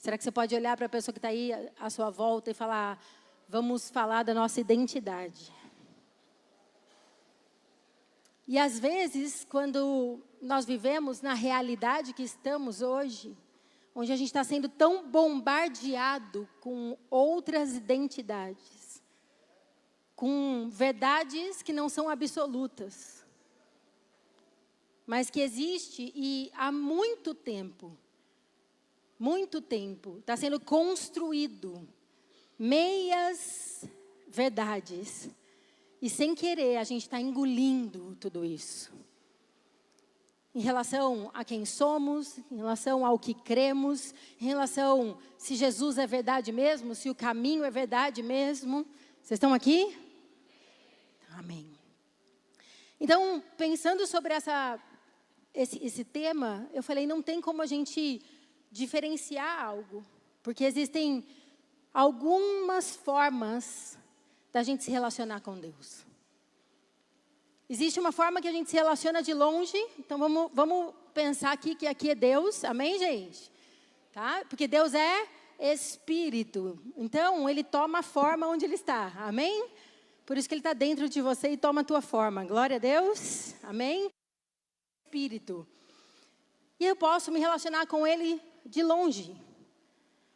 Será que você pode olhar para a pessoa que está aí à sua volta e falar, vamos falar da nossa identidade? E às vezes, quando nós vivemos na realidade que estamos hoje, onde a gente está sendo tão bombardeado com outras identidades, com verdades que não são absolutas, mas que existe e há muito tempo, está sendo construído meias verdades. E sem querer, a gente está engolindo tudo isso. Em relação a quem somos, em relação ao que cremos, em relação se Jesus é verdade mesmo, se o caminho é verdade mesmo. Vocês estão aqui? Amém. Então, pensando sobre esse tema, eu falei, não tem como a gente diferenciar algo. Porque existem algumas formas da gente se relacionar com Deus. Existe uma forma que a gente se relaciona de longe, então vamos pensar aqui que aqui é Deus, amém, gente? Tá? Porque Deus é Espírito, então Ele toma forma onde Ele está, amém? Por isso que Ele está dentro de você e toma a tua forma, glória a Deus, amém? Espírito. E eu posso me relacionar com Ele de longe.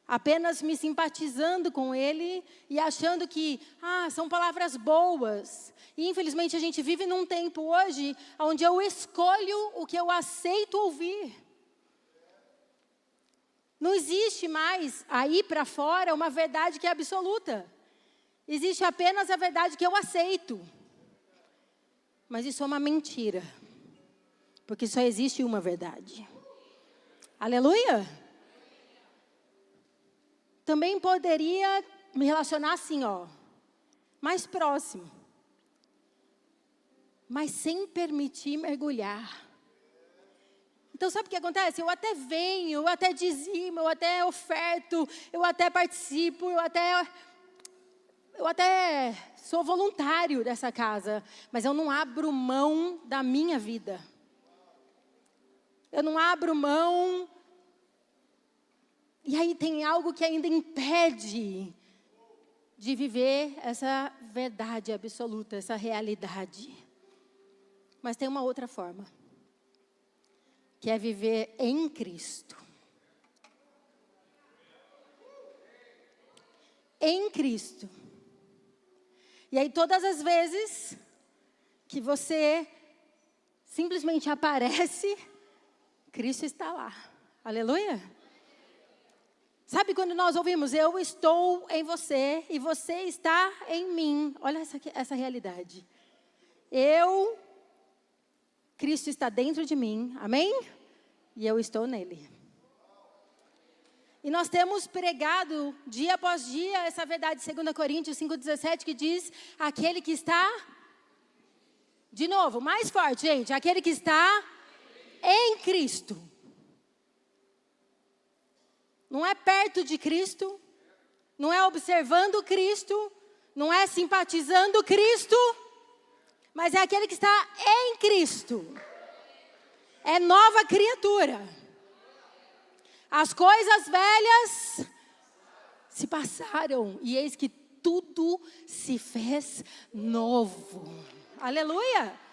Apenas me simpatizando com Ele e achando que, são palavras boas. E infelizmente a gente vive num tempo hoje onde eu escolho o que eu aceito ouvir. Não existe mais aí para fora uma verdade que é absoluta. Existe apenas a verdade que eu aceito. Mas isso é uma mentira. Porque só existe uma verdade. Aleluia! Também poderia me relacionar assim, mais próximo. Mas sem permitir mergulhar. Então, sabe o que acontece? Eu até venho, eu até dizimo, eu até oferto, eu até participo, eu até sou voluntário dessa casa. Mas eu não abro mão da minha vida. Eu não abro mão. E aí tem algo que ainda impede de viver essa verdade absoluta, essa realidade. Mas tem uma outra forma, que é viver em Cristo. Em Cristo. E aí todas as vezes que você simplesmente aparece, Cristo está lá. Aleluia? Sabe quando nós ouvimos, eu estou em você e você está em mim. Olha essa realidade. Cristo está dentro de mim, amém? E eu estou nele. E nós temos pregado dia após dia essa verdade, 2 Coríntios 5,17, que diz, aquele que está, de novo, mais forte, gente, aquele que está em Cristo. Não é perto de Cristo, não é observando Cristo, não é simpatizando Cristo, mas é aquele que está em Cristo. É nova criatura. As coisas velhas se passaram e eis que tudo se fez novo. Aleluia!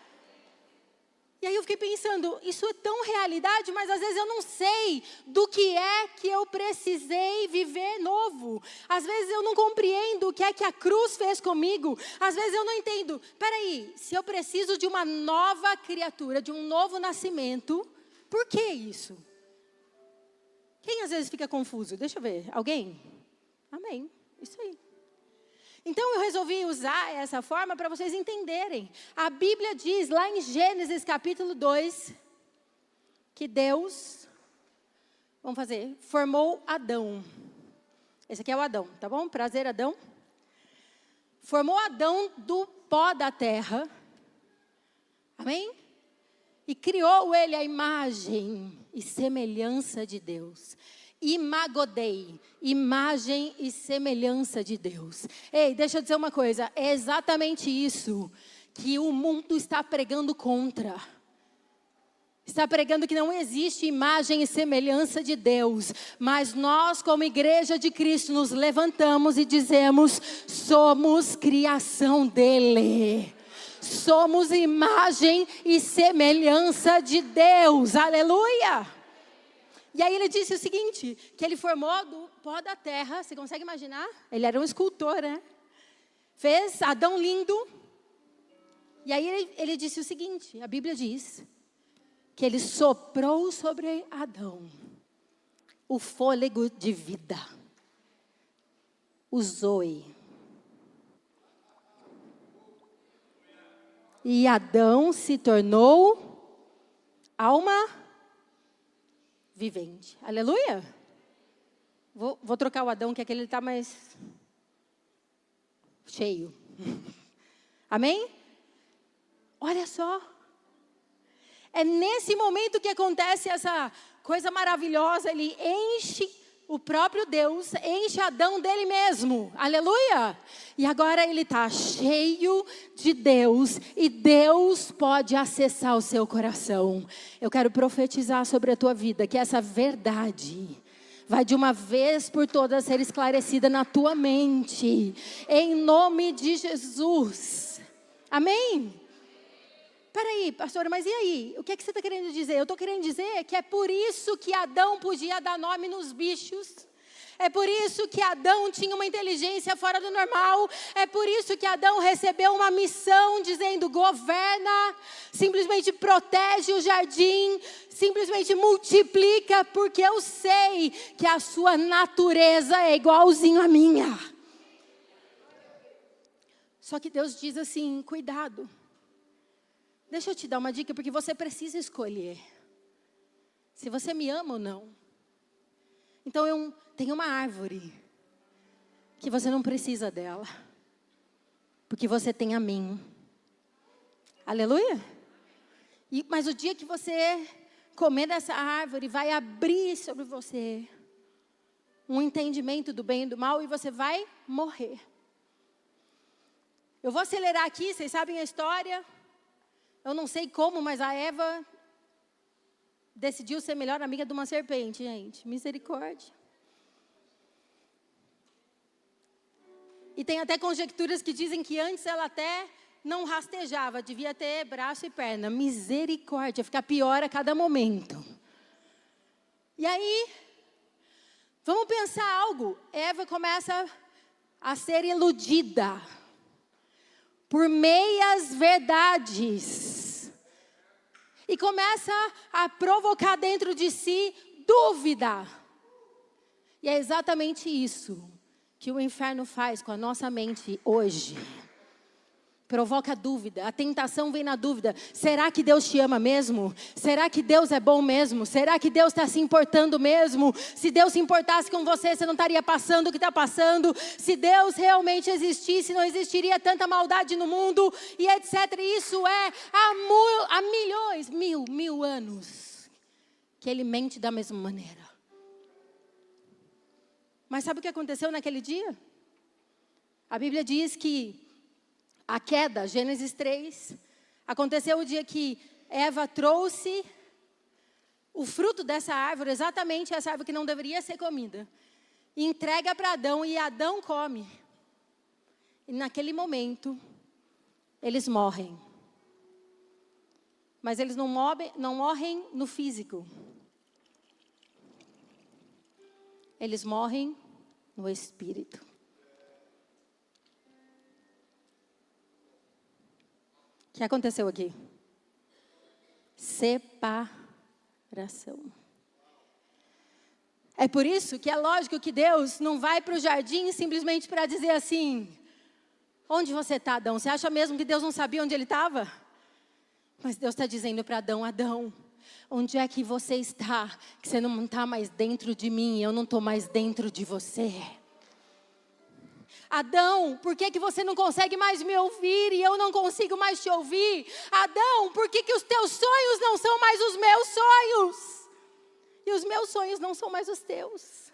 E aí eu fiquei pensando, isso é tão realidade, mas às vezes eu não sei do que é que eu precisei viver novo. Às vezes eu não compreendo o que é que a cruz fez comigo. Às vezes eu não entendo, peraí, se eu preciso de uma nova criatura, de um novo nascimento, por que isso? Quem às vezes fica confuso? Deixa eu ver, alguém? Amém, isso aí. Então eu resolvi usar essa forma para vocês entenderem. A Bíblia diz lá em Gênesis capítulo 2, que Deus, formou Adão. Esse aqui é o Adão, tá bom? Prazer, Adão. Formou Adão do pó da terra. Amém? E criou ele a imagem e semelhança de Deus. Imagodei, imagem e semelhança de Deus. Ei, deixa eu dizer uma coisa, é exatamente isso que o mundo está pregando contra. Está pregando que não existe imagem e semelhança de Deus. Mas nós, como igreja de Cristo, nos levantamos e dizemos: somos criação dele. Somos imagem e semelhança de Deus. Aleluia! E aí ele disse o seguinte, que ele formou do pó da terra. Você consegue imaginar? Ele era um escultor, né? Fez Adão lindo. E aí ele disse o seguinte, a Bíblia diz que ele soprou sobre Adão o fôlego de vida, o Zoe. E Adão se tornou alma vivente. Aleluia? Vou trocar o Adão, que aquele está mais cheio. Amém? Olha só. É nesse momento que acontece essa coisa maravilhosa. Ele enche o próprio Deus, enche Adão dele mesmo. Aleluia! E agora ele está cheio de Deus. E Deus pode acessar o seu coração. Eu quero profetizar sobre a tua vida que essa verdade vai de uma vez por todas ser esclarecida na tua mente. Em nome de Jesus. Amém? Peraí, pastora, mas e aí? O que é que você está querendo dizer? Eu estou querendo dizer que é por isso que Adão podia dar nome nos bichos. É por isso que Adão tinha uma inteligência fora do normal. É por isso que Adão recebeu uma missão dizendo: governa, simplesmente protege o jardim, simplesmente multiplica, porque eu sei que a sua natureza é igualzinho à minha. Só que Deus diz assim: cuidado. Deixa eu te dar uma dica, porque você precisa escolher se você me ama ou não. Então eu tenho uma árvore que você não precisa dela, porque você tem a mim. Aleluia? Mas o dia que você comer dessa árvore, vai abrir sobre você um entendimento do bem e do mal, e você vai morrer. Eu vou acelerar aqui, vocês sabem a história. Eu não sei como, mas a Eva decidiu ser melhor amiga de uma serpente, gente. Misericórdia. E tem até conjecturas que dizem que antes ela até não rastejava, devia ter braço e perna. Misericórdia, fica pior a cada momento. E aí, vamos pensar algo. Eva começa a ser iludida por meias verdades. E começa a provocar dentro de si dúvida. E é exatamente isso que o inferno faz com a nossa mente hoje. Provoca dúvida, a tentação vem na dúvida. Será que Deus te ama mesmo? Será que Deus é bom mesmo? Será que Deus está se importando mesmo? Se Deus se importasse com você, você não estaria passando o que está passando. Se Deus realmente existisse, não existiria tanta maldade no mundo, e etc. Isso é há milhões, mil anos que ele mente da mesma maneira. Mas sabe o que aconteceu naquele dia? A Bíblia diz que a queda, Gênesis 3, aconteceu o dia que Eva trouxe o fruto dessa árvore, exatamente essa árvore que não deveria ser comida, e entrega para Adão, e Adão come. E naquele momento, eles morrem. Mas eles não morrem no físico. Eles morrem no espírito. O que aconteceu aqui? Separação. É por isso que é lógico que Deus não vai para o jardim simplesmente para dizer assim: onde você está, Adão? Você acha mesmo que Deus não sabia onde ele estava? Mas Deus está dizendo para Adão: Adão, onde é que você está? Que você não está mais dentro de mim, eu não estou mais dentro de você. Adão, por que você não consegue mais me ouvir e eu não consigo mais te ouvir? Adão, por que os teus sonhos não são mais os meus sonhos? E os meus sonhos não são mais os teus.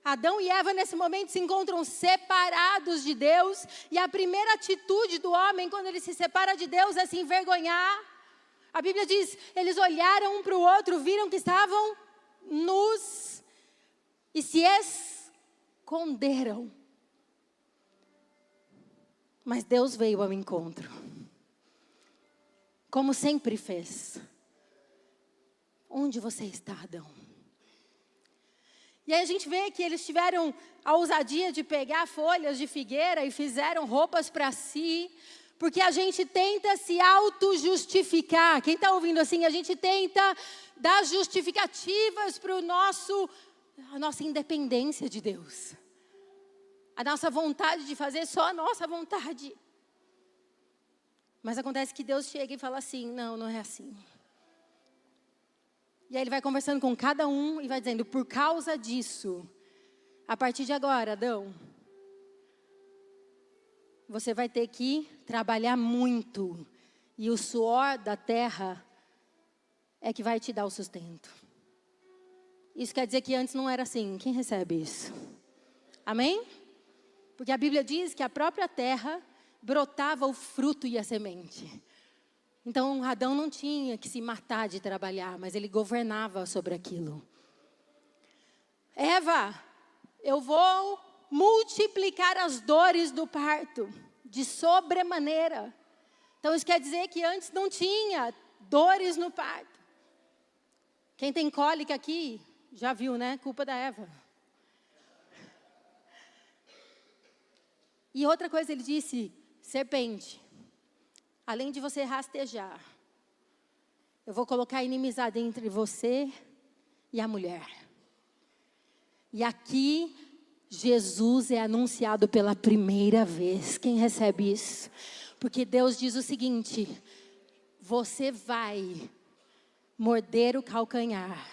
Adão e Eva, nesse momento, se encontram separados de Deus. E a primeira atitude do homem, quando ele se separa de Deus, é se envergonhar. A Bíblia diz, eles olharam um para o outro, viram que estavam nus e se esconderam. Mas Deus veio ao encontro, como sempre fez. Onde você está, Adão? E aí a gente vê que eles tiveram a ousadia de pegar folhas de figueira e fizeram roupas para si, porque a gente tenta se auto-justificar. Quem está ouvindo assim, a gente tenta dar justificativas para a nossa independência de Deus. A nossa vontade de fazer só a nossa vontade. Mas acontece que Deus chega e fala assim, não é assim. E aí ele vai conversando com cada um e vai dizendo, por causa disso, a partir de agora, Adão, você vai ter que trabalhar muito. E o suor da terra é que vai te dar o sustento. Isso quer dizer que antes não era assim. Quem recebe isso? Amém? Porque a Bíblia diz que a própria terra brotava o fruto e a semente. Então, Adão não tinha que se matar de trabalhar, mas ele governava sobre aquilo. Eva, eu vou multiplicar as dores do parto, de sobremaneira. Então, isso quer dizer que antes não tinha dores no parto. Quem tem cólica aqui, já viu, né? Culpa da Eva. E outra coisa, ele disse, serpente, além de você rastejar, eu vou colocar inimizade entre você e a mulher. E aqui, Jesus é anunciado pela primeira vez. Quem recebe isso? Porque Deus diz o seguinte, você vai morder o calcanhar,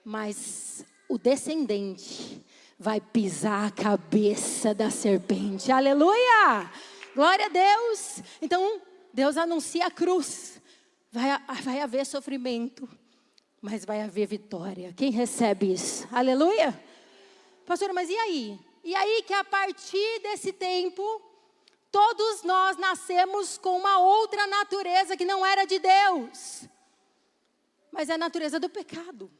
mas o descendente vai pisar a cabeça da serpente. Aleluia! Glória a Deus! Então, Deus anuncia a cruz. Vai haver sofrimento, mas vai haver vitória. Quem recebe isso? Aleluia! Pastora, mas e aí? E aí que a partir desse tempo, todos nós nascemos com uma outra natureza que não era de Deus. Mas é a natureza do pecado.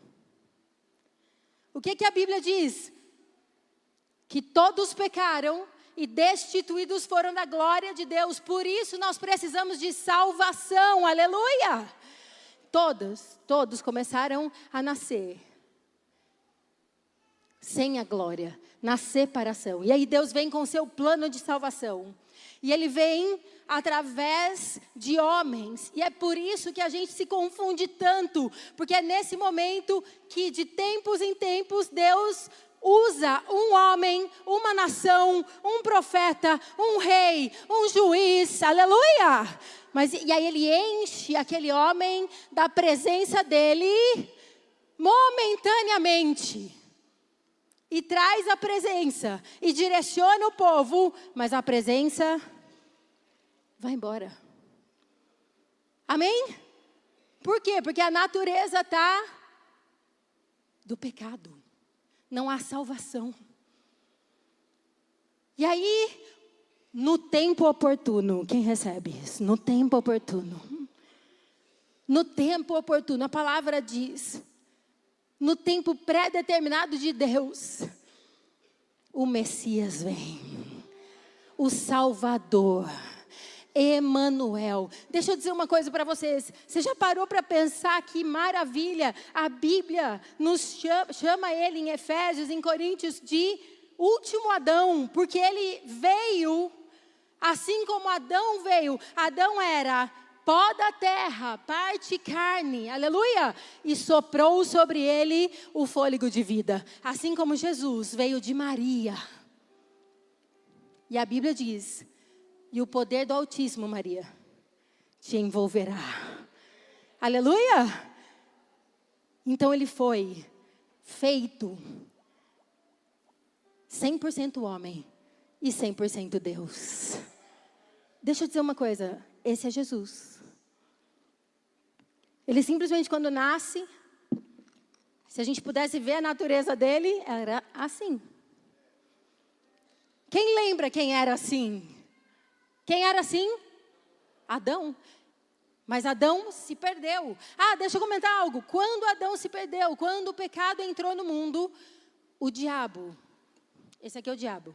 O que a Bíblia diz? Que todos pecaram e destituídos foram da glória de Deus. Por isso nós precisamos de salvação. Aleluia! Todos começaram a nascer sem a glória, na separação. E aí Deus vem com o seu plano de salvação. E Ele vem através de homens. E é por isso que a gente se confunde tanto. Porque é nesse momento que de tempos em tempos Deus usa um homem, uma nação, um profeta, um rei, um juiz. Aleluia! E aí Ele enche aquele homem da presença dEle momentaneamente. E traz a presença, e direciona o povo, mas a presença vai embora. Amém? Por quê? Porque a natureza está do pecado. Não há salvação. E aí, no tempo oportuno, quem recebe isso? No tempo oportuno. No tempo oportuno, a palavra diz... No tempo pré-determinado de Deus, o Messias vem, o Salvador, Emanuel. Deixa eu dizer uma coisa para vocês. Você já parou para pensar que maravilha? A Bíblia nos chama ele em Efésios, em Coríntios, de último Adão, porque ele veio, assim como Adão veio. Adão era pó da terra, parte carne, aleluia, e soprou sobre ele o fôlego de vida, assim como Jesus veio de Maria. E a Bíblia diz, e o poder do Altíssimo, Maria, te envolverá, aleluia. Então ele foi feito 100% homem e 100% Deus. Deixa eu dizer uma coisa, esse é Jesus. Ele simplesmente quando nasce, Se a gente pudesse ver a natureza dele, era assim. Quem lembra quem era assim? Quem era assim? Adão. Mas Adão se perdeu. Deixa eu comentar algo. Quando Adão se perdeu, quando o pecado entrou no mundo, o diabo, esse aqui é o diabo,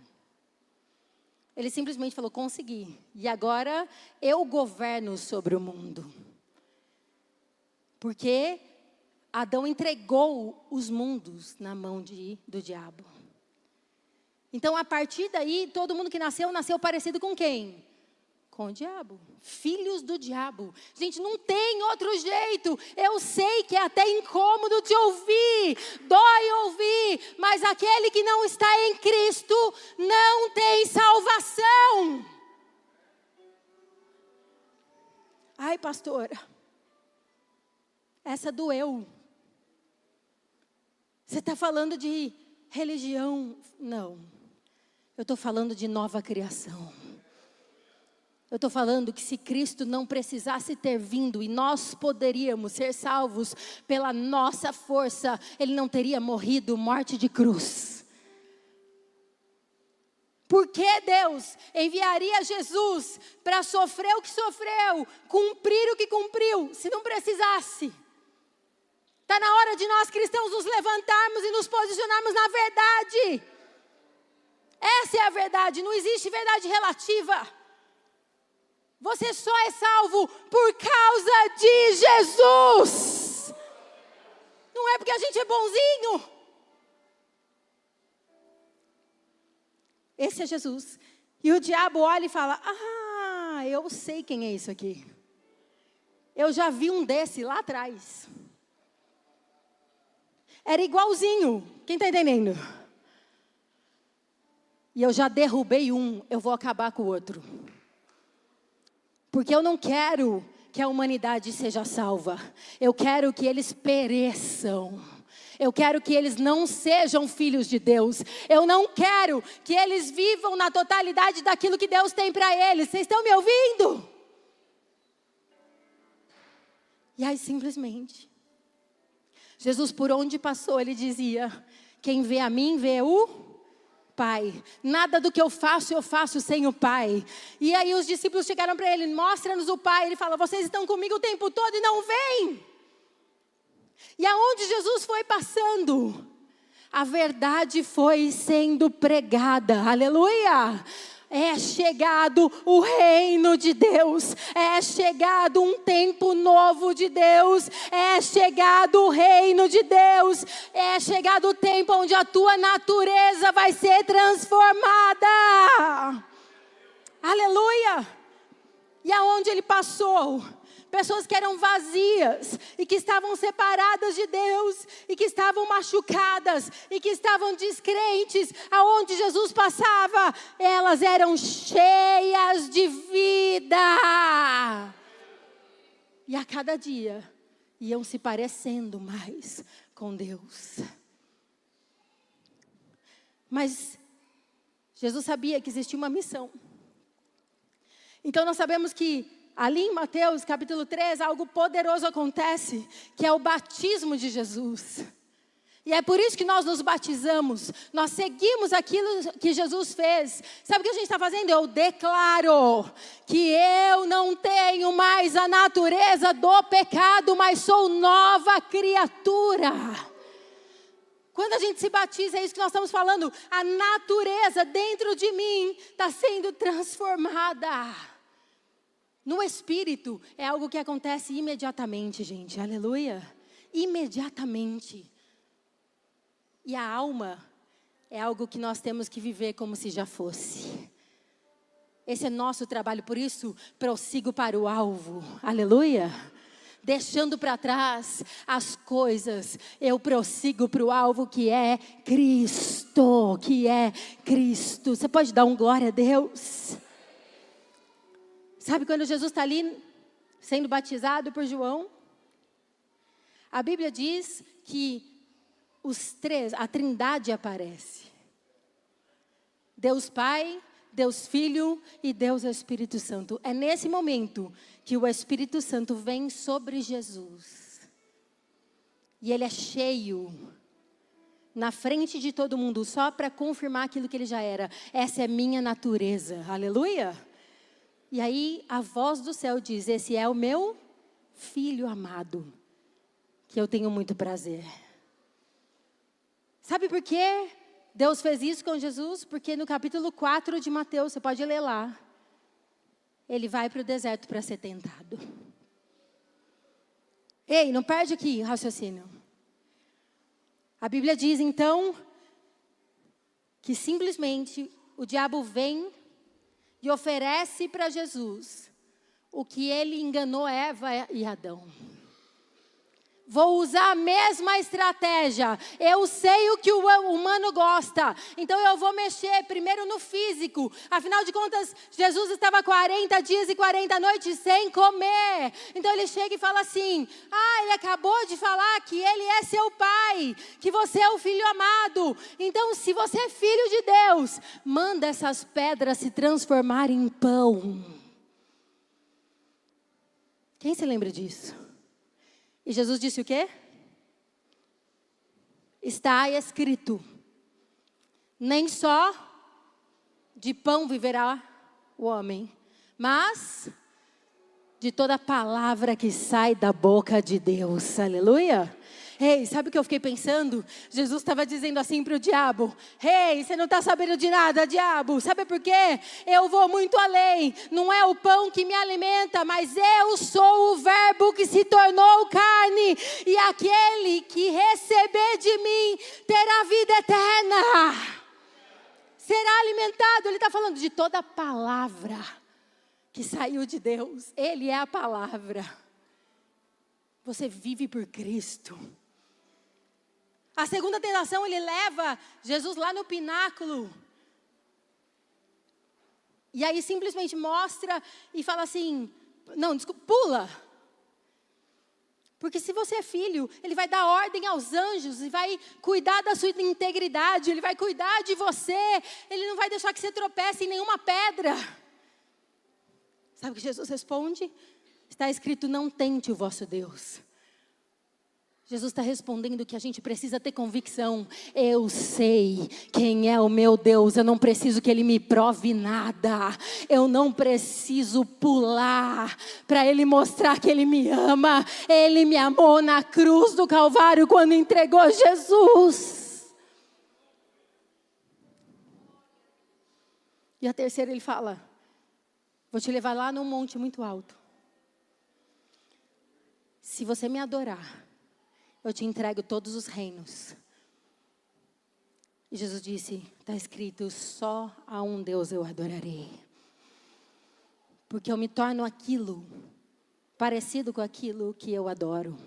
ele simplesmente falou, consegui. E agora eu governo sobre o mundo. Porque Adão entregou os mundos na mão do diabo. Então, a partir daí, todo mundo que nasceu parecido com quem? Com o diabo. Filhos do diabo. Gente, não tem outro jeito. Eu sei que é até incômodo te ouvir, dói ouvir, mas aquele que não está em Cristo não tem salvação. Ai, pastora, essa doeu. Você está falando de religião? Não. Eu estou falando de nova criação. Eu estou falando que se Cristo não precisasse ter vindo e nós poderíamos ser salvos pela nossa força, Ele não teria morrido morte de cruz. Por que Deus enviaria Jesus para sofrer o que sofreu, cumprir o que cumpriu, se não precisasse? Está na hora de nós cristãos nos levantarmos e nos posicionarmos na verdade. Essa é a verdade, não existe verdade relativa. Você só é salvo por causa de Jesus. Não é porque a gente é bonzinho. Esse é Jesus. E o diabo olha e fala, eu sei quem é isso aqui. Eu já vi um desse lá atrás. Era igualzinho. Quem está entendendo? E eu já derrubei um, eu vou acabar com o outro. Porque eu não quero que a humanidade seja salva. Eu quero que eles pereçam. Eu quero que eles não sejam filhos de Deus. Eu não quero que eles vivam na totalidade daquilo que Deus tem para eles. Vocês estão me ouvindo? E aí simplesmente, Jesus por onde passou, Ele dizia, quem vê a mim, vê o Pai. Nada do que eu faço sem o Pai. E aí os discípulos chegaram para Ele, mostra-nos o Pai. Ele fala, vocês estão comigo o tempo todo e não vêm. E aonde Jesus foi passando, a verdade foi sendo pregada. Aleluia! É chegado o reino de Deus, é chegado um tempo novo de Deus, é chegado o reino de Deus, é chegado o tempo onde a tua natureza vai ser transformada. Aleluia! E aonde Ele passou? Pessoas que eram vazias e que estavam separadas de Deus e que estavam machucadas e que estavam descrentes, aonde Jesus passava, elas eram cheias de vida. E a cada dia iam se parecendo mais com Deus. Mas Jesus sabia que existia uma missão. Então nós sabemos que ali em Mateus capítulo 3, algo poderoso acontece, que é o batismo de Jesus. E é por isso que nós nos batizamos, nós seguimos aquilo que Jesus fez. Sabe o que a gente está fazendo? Eu declaro que eu não tenho mais a natureza do pecado, mas sou nova criatura. Quando a gente se batiza, é isso que nós estamos falando, a natureza dentro de mim está sendo transformada. No Espírito, é algo que acontece imediatamente, gente. Aleluia. Imediatamente. E a alma é algo que nós temos que viver como se já fosse. Esse é nosso trabalho, por isso, prossigo para o alvo. Aleluia. Deixando para trás as coisas, eu prossigo para o alvo que é Cristo. Que é Cristo. Você pode dar um glória a Deus? Sabe quando Jesus está ali sendo batizado por João? A Bíblia diz que os três, a Trindade aparece. Deus Pai, Deus Filho e Deus Espírito Santo. É nesse momento que o Espírito Santo vem sobre Jesus. E Ele é cheio na frente de todo mundo, só para confirmar aquilo que ele já era. Essa é minha natureza, aleluia. E aí a voz do céu diz, esse é o meu filho amado, que eu tenho muito prazer. Sabe por quê Deus fez isso com Jesus? Porque no capítulo 4 de Mateus, você pode ler lá, ele vai para o deserto para ser tentado. Ei, não perde aqui raciocínio. A Bíblia diz então, que simplesmente o diabo vem e oferece para Jesus o que ele enganou Eva e Adão. Vou usar a mesma estratégia. Eu sei o que o humano gosta. Então eu vou mexer primeiro no físico. Afinal de contas, Jesus estava 40 dias e 40 noites sem comer. Então ele chega e fala assim, ele acabou de falar que ele é seu pai, que você é o filho amado. Então se você é filho de Deus, manda essas pedras se transformar em pão. Quem se lembra disso? E Jesus disse o quê? Está escrito, nem só de pão viverá o homem, mas de toda palavra que sai da boca de Deus, aleluia. Ei, sabe o que eu fiquei pensando? Jesus estava dizendo assim para o diabo, ei, você não está sabendo de nada, diabo, sabe por quê? Eu vou muito além, não é o pão que me alimenta, mas eu sou o verbo que se tornou carne, e aquele que receber de mim terá vida eterna, será alimentado. Ele está falando de toda palavra que saiu de Deus, Ele é a palavra. Você vive por Cristo. A segunda tentação, ele leva Jesus lá no pináculo. E aí simplesmente mostra e fala assim, não, desculpa, pula. Porque se você é filho, ele vai dar ordem aos anjos e vai cuidar da sua integridade, ele vai cuidar de você, ele não vai deixar que você tropece em nenhuma pedra. Sabe o que Jesus responde? Está escrito, não tente o vosso Deus. Jesus está respondendo que a gente precisa ter convicção. Eu sei quem é o meu Deus. Eu não preciso que Ele me prove nada. Eu não preciso pular para Ele mostrar que Ele me ama. Ele me amou na cruz do Calvário quando entregou Jesus. E a terceira ele fala, vou te levar lá num monte muito alto. Se você me adorar, eu te entrego todos os reinos. E Jesus disse, está escrito, só a um Deus eu adorarei. Porque eu me torno aquilo, parecido com aquilo que eu adoro.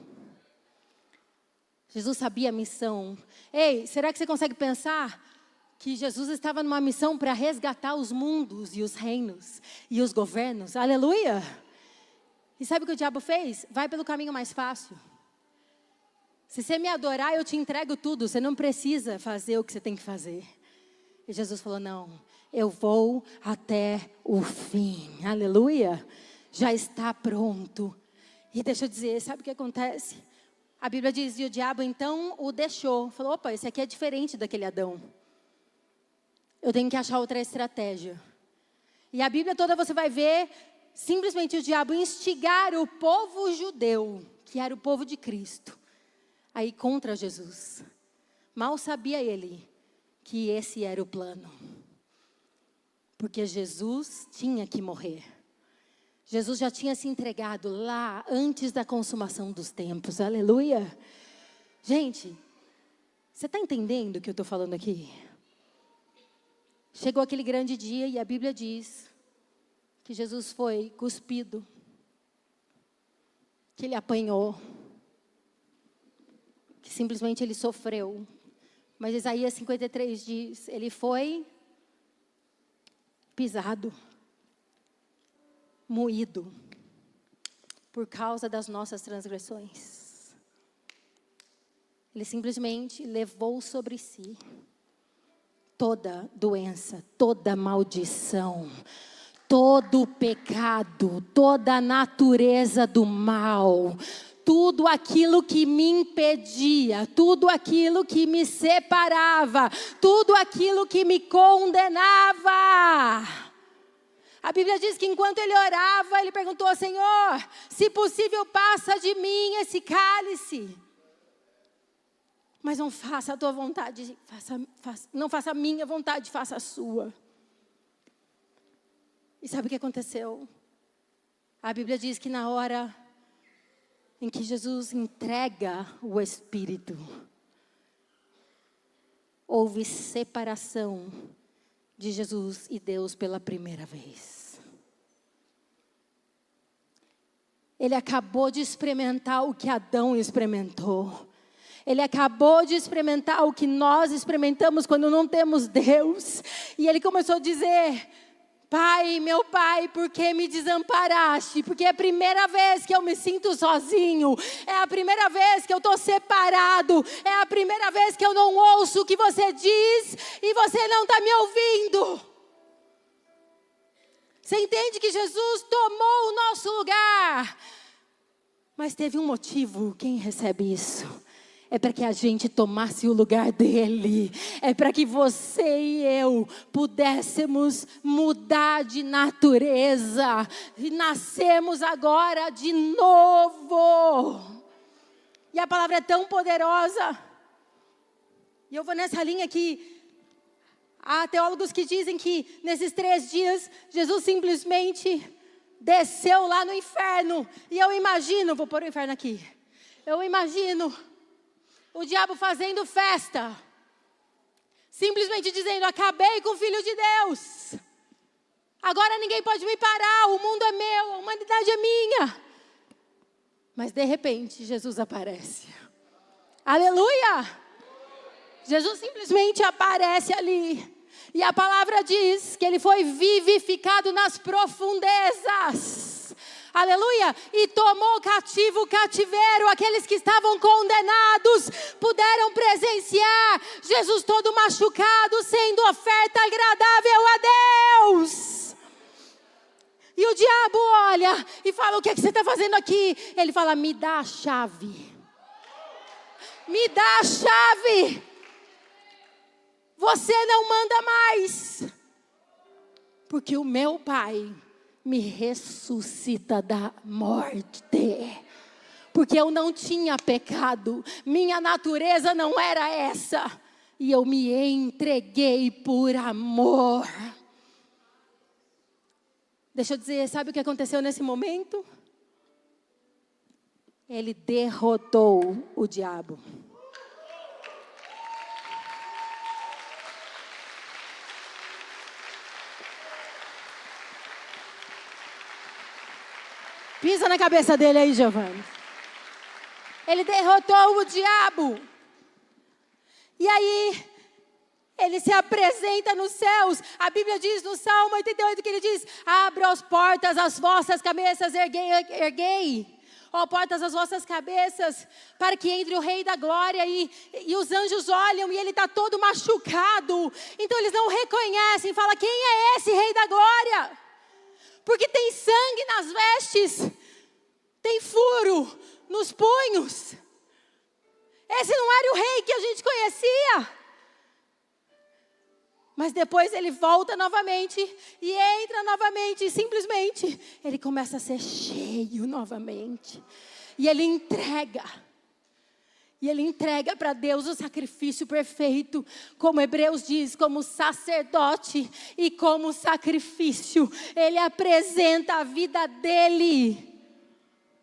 Jesus sabia a missão. Ei, será que você consegue pensar que Jesus estava numa missão para resgatar os mundos e os reinos e os governos? Aleluia! E sabe o que o diabo fez? Vai pelo caminho mais fácil. Se você me adorar, eu te entrego tudo. Você não precisa fazer o que você tem que fazer. E Jesus falou, não, eu vou até o fim. Aleluia. Já está pronto. E deixa eu dizer, sabe o que acontece? A Bíblia diz, e o diabo então o deixou. Falou, opa, esse aqui é diferente daquele Adão. Eu tenho que achar outra estratégia. E a Bíblia toda você vai ver, simplesmente o diabo instigar o povo judeu, que era o povo de Cristo, aí contra Jesus. Mal sabia ele que esse era o plano. Porque Jesus tinha que morrer. Jesus já tinha se entregado lá antes da consumação dos tempos. Aleluia. Gente, você está entendendo o que eu estou falando aqui? Chegou aquele grande dia e a Bíblia diz que Jesus foi cuspido, que ele apanhou, que simplesmente ele sofreu. Mas Isaías 53 diz, ele foi pisado, moído, por causa das nossas transgressões. Ele simplesmente levou sobre si toda doença, toda maldição, todo pecado, toda a natureza do mal, tudo aquilo que me impedia, tudo aquilo que me separava, tudo aquilo que me condenava. A Bíblia diz que enquanto ele orava, ele perguntou: Senhor, se possível, passa de mim esse cálice. Mas não faça a tua vontade, não faça a minha vontade, faça a sua. E sabe o que aconteceu? A Bíblia diz que na hora em que Jesus entrega o Espírito, houve separação de Jesus e Deus pela primeira vez. Ele acabou de experimentar o que Adão experimentou. Ele acabou de experimentar o que nós experimentamos quando não temos Deus. E ele começou a dizer: Pai, meu Pai, por que me desamparaste? Porque é a primeira vez que eu me sinto sozinho. É a primeira vez que eu estou separado. É a primeira vez que eu não ouço o que você diz e você não está me ouvindo. Você entende que Jesus tomou o nosso lugar? Mas teve um motivo. Quem recebe isso? É para que a gente tomasse o lugar dele. É para que você e eu pudéssemos mudar de natureza. E nascemos agora de novo. E a palavra é tão poderosa. E eu vou nessa linha que há teólogos que dizem que nesses 3 dias Jesus simplesmente desceu lá no inferno. E eu imagino, vou pôr o inferno aqui. Eu imagino o diabo fazendo festa, simplesmente dizendo: acabei com o Filho de Deus, agora ninguém pode me parar, o mundo é meu, a humanidade é minha. Mas de repente Jesus aparece, aleluia, Jesus simplesmente aparece ali, e a palavra diz que ele foi vivificado nas profundezas. Aleluia, e tomou cativo o cativeiro. Aqueles que estavam condenados puderam presenciar Jesus todo machucado, sendo oferta agradável a Deus. E o diabo olha e fala: o que é que você está fazendo aqui? Ele fala: me dá a chave. Me dá a chave. Você não manda mais. Porque o meu Pai me ressuscita da morte. Porque eu não tinha pecado. Minha natureza não era essa. E eu me entreguei por amor. Deixa eu dizer, sabe o que aconteceu nesse momento? Ele derrotou o diabo. Pisa na cabeça dele aí, Giovanni. Ele derrotou o diabo. E aí, ele se apresenta nos céus. A Bíblia diz no Salmo 88 que ele diz: abra as portas, as vossas cabeças, erguei. Ó portas, as vossas cabeças, para que entre o Rei da Glória. E os anjos olham e ele está todo machucado. Então eles não reconhecem. Fala: quem é esse Rei da Glória? Porque tem sangue nas vestes, tem furo nos punhos. Esse não era o rei que a gente conhecia. Mas depois ele volta novamente e entra novamente. E simplesmente ele começa a ser cheio novamente. E ele entrega. E ele entrega para Deus o sacrifício perfeito, como Hebreus diz, como sacerdote e como sacrifício. Ele apresenta a vida dele,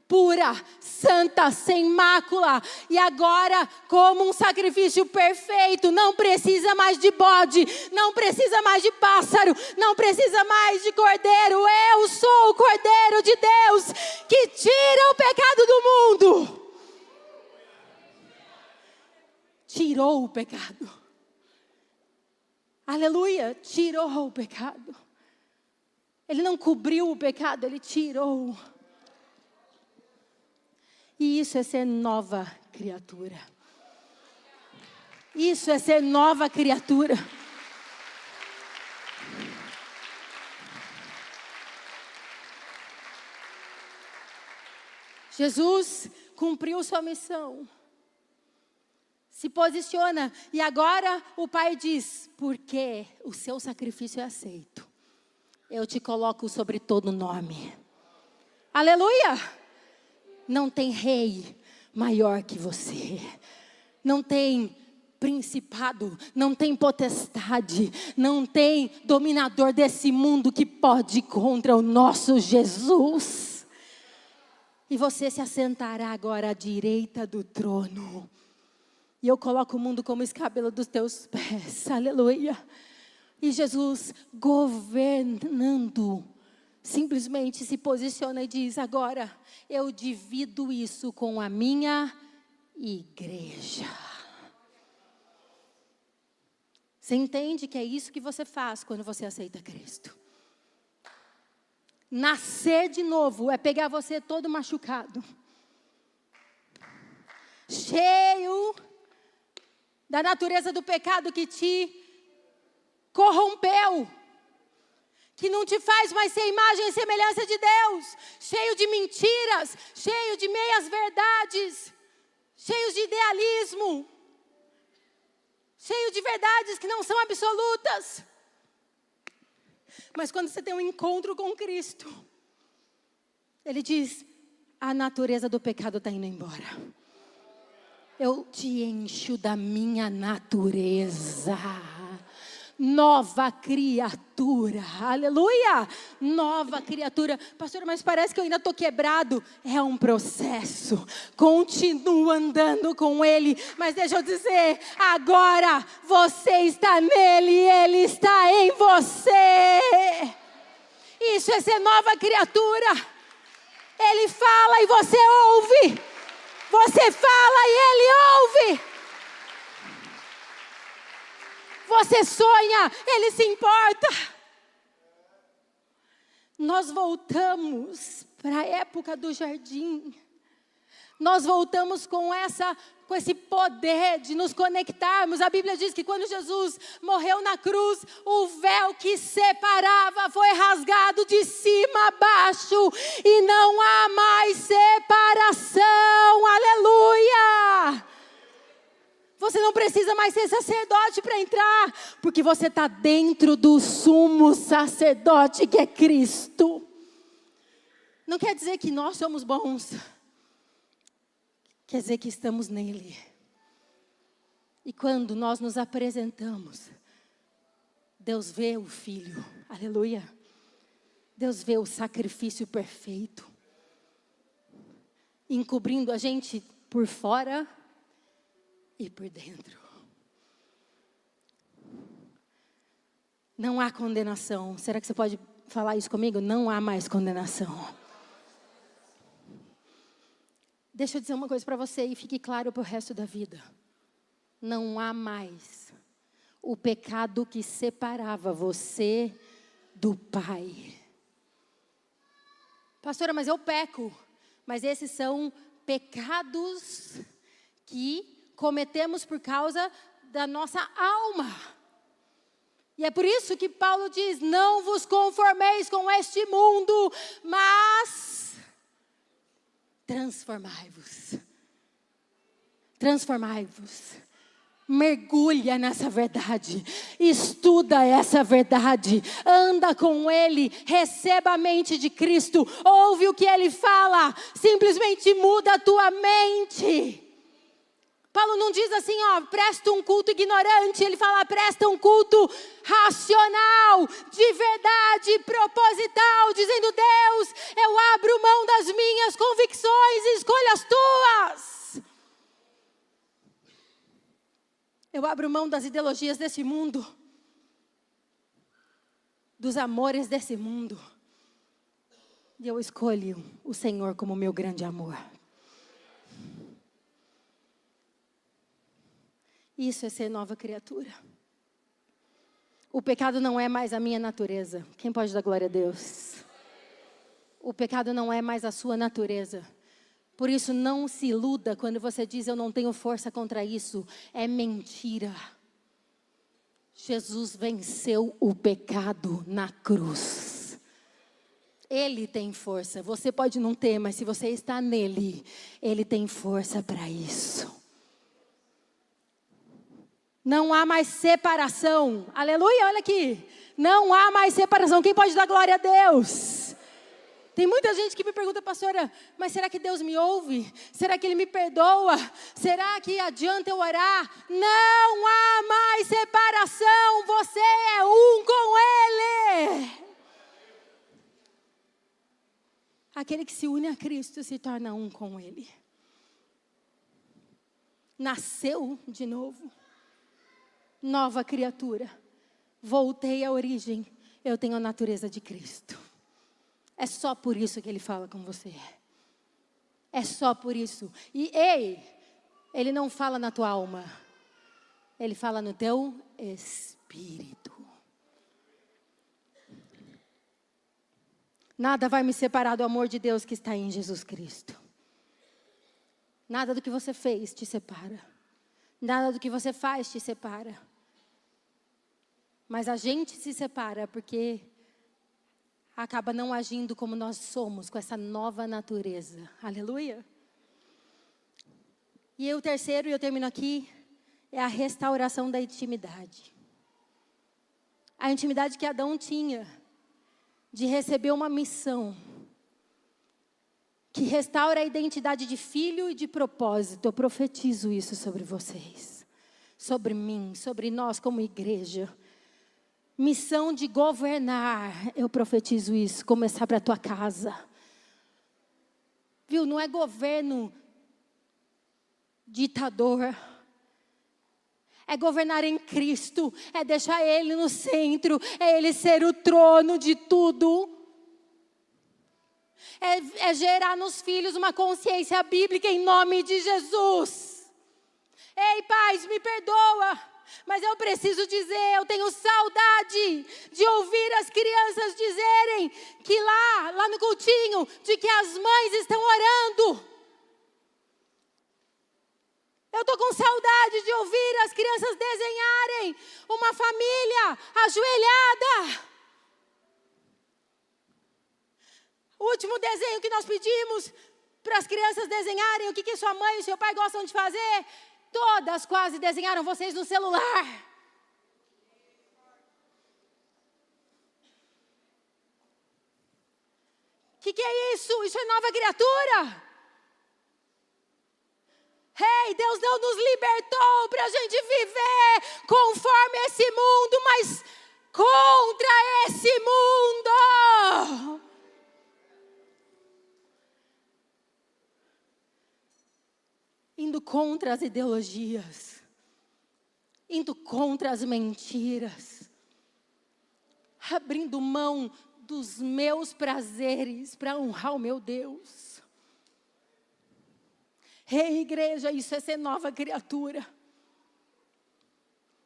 pura, santa, sem mácula. E agora, como um sacrifício perfeito, não precisa mais de bode, não precisa mais de pássaro, não precisa mais de cordeiro. Eu sou o Cordeiro de Deus que tira o pecado do mundo. Tirou o pecado. Aleluia, tirou o pecado. Ele não cobriu o pecado, ele tirou. E isso é ser nova criatura. Isso é ser nova criatura. Jesus cumpriu sua missão. Se posiciona. E agora o Pai diz, porque o seu sacrifício é aceito, eu te coloco sobre todo nome. Aleluia! Não tem rei maior que você. Não tem principado, não tem potestade, não tem dominador desse mundo que pode contra o nosso Jesus. E você se assentará agora à direita do trono. E eu coloco o mundo como escabelo dos teus pés. Aleluia. E Jesus governando, simplesmente se posiciona e diz, agora eu divido isso com a minha igreja. Você entende que é isso que você faz quando você aceita Cristo? Nascer de novo é pegar você todo machucado, cheio da natureza do pecado que te corrompeu, que não te faz mais ser imagem e semelhança de Deus, cheio de mentiras, cheio de meias verdades, cheio de idealismo, cheio de verdades que não são absolutas. Mas quando você tem um encontro com Cristo, Ele diz, a natureza do pecado está indo embora. Eu te encho da minha natureza. Nova criatura, aleluia, nova criatura. Pastor, mas parece que eu ainda estou quebrado. É um processo, continua andando com Ele. Mas deixa eu dizer, agora você está nele e Ele está em você. Isso é ser nova criatura. Ele fala e você ouve. Você fala e Ele ouve. Você sonha, Ele se importa. Nós voltamos para a época do jardim. Nós voltamos com esse poder de nos conectarmos. A Bíblia diz que quando Jesus morreu na cruz, o véu que separava foi rasgado de cima a baixo. E não há mais separação. Aleluia! Você não precisa mais ser sacerdote para entrar, porque você está dentro do sumo sacerdote que é Cristo. Não quer dizer que nós somos bons, quer dizer que estamos nele. E quando nós nos apresentamos, Deus vê o Filho, aleluia. Deus vê o sacrifício perfeito, encobrindo a gente por fora e por dentro. Não há condenação. Será que você pode falar isso comigo? Não há mais condenação. Deixa eu dizer uma coisa para você e fique claro para o resto da vida. Não há mais o pecado que separava você do Pai. Pastora, mas eu peco. Mas esses são pecados que cometemos por causa da nossa alma. E é por isso que Paulo diz, não vos conformeis com este mundo, mas transformai-vos. Transformai-vos. Mergulha nessa verdade, estuda essa verdade, anda com Ele, receba a mente de Cristo, ouve o que Ele fala, simplesmente muda a tua mente. Paulo não diz assim, presta um culto ignorante. Ele fala, presta um culto racional, de verdade, proposital, dizendo, Deus, eu abro mão das minhas convicções e escolho as tuas. Eu abro mão das ideologias desse mundo, dos amores desse mundo. E eu escolho o Senhor como meu grande amor. Isso é ser nova criatura. O pecado não é mais a minha natureza. Quem pode dar glória a Deus? O pecado não é mais a sua natureza. Por isso não se iluda quando você diz eu não tenho força contra isso. É mentira. Jesus venceu o pecado na cruz. Ele tem força. Você pode não ter, mas se você está nele, Ele tem força para isso. Não há mais separação. Aleluia, olha aqui. Não há mais separação. Quem pode dar glória a Deus? Tem muita gente que me pergunta, pastora, mas será que Deus me ouve? Será que Ele me perdoa? Será que adianta eu orar? Não há mais separação. Você é um com Ele. Aquele que se une a Cristo se torna um com Ele. Nasceu de novo. Nova criatura. Voltei à origem. Eu tenho a natureza de Cristo. É só por isso que Ele fala com você. É só por isso. E ei, Ele não fala na tua alma. Ele fala no teu espírito. Nada vai me separar do amor de Deus que está em Jesus Cristo. Nada do que você fez te separa. Nada do que você faz te separa. Mas a gente se separa porque acaba não agindo como nós somos, com essa nova natureza. Aleluia. E o terceiro, e eu termino aqui, é a restauração da intimidade. A intimidade que Adão tinha, de receber uma missão, que restaura a identidade de filho e de propósito. Eu profetizo isso sobre vocês, sobre mim, sobre nós como igreja. Missão de governar, eu profetizo isso, começar para a tua casa. Viu, não é governo ditador. É governar em Cristo, é deixar Ele no centro, é Ele ser o trono de tudo. É gerar nos filhos uma consciência bíblica em nome de Jesus. Ei, pais, me perdoa. Mas eu preciso dizer, eu tenho saudade de ouvir as crianças dizerem que lá no cultinho, de que as mães estão orando. Eu estou com saudade de ouvir as crianças desenharem uma família ajoelhada. O último desenho que nós pedimos para as crianças desenharem, o que sua mãe e seu pai gostam de fazer, todas quase desenharam vocês no celular. O que é isso? Isso é nova criatura? Ei, Deus não nos libertou para a gente viver conforme esse mundo, mas contra esse mundo. Indo contra as ideologias, indo contra as mentiras, abrindo mão dos meus prazeres para honrar o meu Deus. Ei, igreja, isso é ser nova criatura.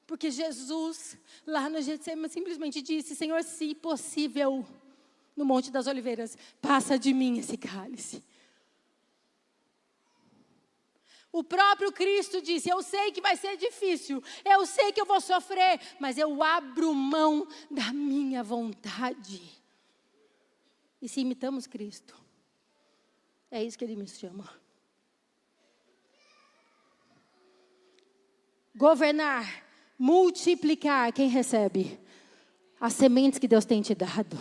Porque Jesus, lá no Getsemane, simplesmente disse, Senhor, se possível, no Monte das Oliveiras, passa de mim esse cálice. O próprio Cristo disse, eu sei que vai ser difícil, eu sei que eu vou sofrer, mas eu abro mão da minha vontade. E se imitamos Cristo, é isso que Ele me chama. Governar, multiplicar, quem recebe? As sementes que Deus tem te dado,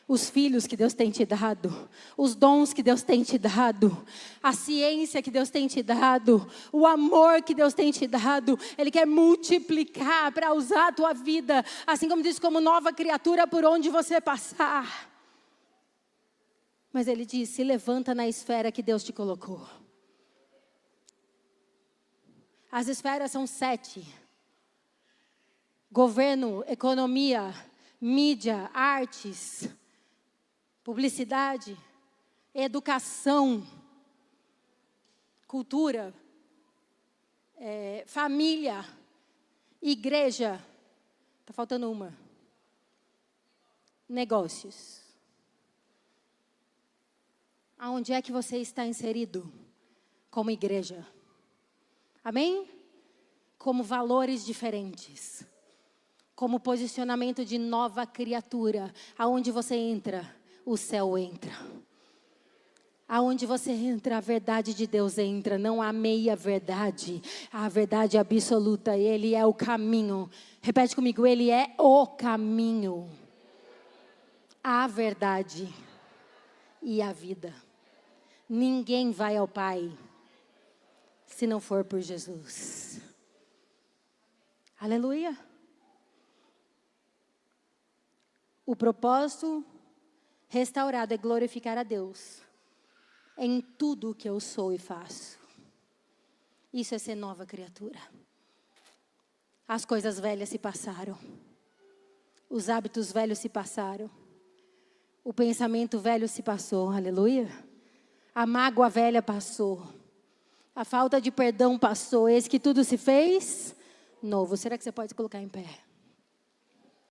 os filhos que Deus tem te dado, os dons que Deus tem te dado, a ciência que Deus tem te dado, o amor que Deus tem te dado. Ele quer multiplicar para usar a tua vida, assim como diz, como nova criatura por onde você passar. Mas Ele diz, se levanta na esfera que Deus te colocou. As esferas são 7. Governo, economia, mídia, artes, publicidade, educação, cultura, família, igreja. Está faltando uma. Negócios. Aonde é que você está inserido como igreja? Amém? Como valores diferentes. Como posicionamento de nova criatura. Aonde você entra, o céu entra. Aonde você entra, a verdade de Deus entra. Não há meia verdade. A verdade absoluta. Ele é o caminho. Repete comigo. Ele é o caminho. A verdade e a vida. Ninguém vai ao Pai se não for por Jesus. Aleluia. O propósito restaurado é glorificar a Deus em tudo que eu sou e faço. Isso é ser nova criatura. As coisas velhas se passaram. Os hábitos velhos se passaram. O pensamento velho se passou. Aleluia. A mágoa velha passou. A falta de perdão passou. Eis que tudo se fez novo. Será que você pode colocar em pé?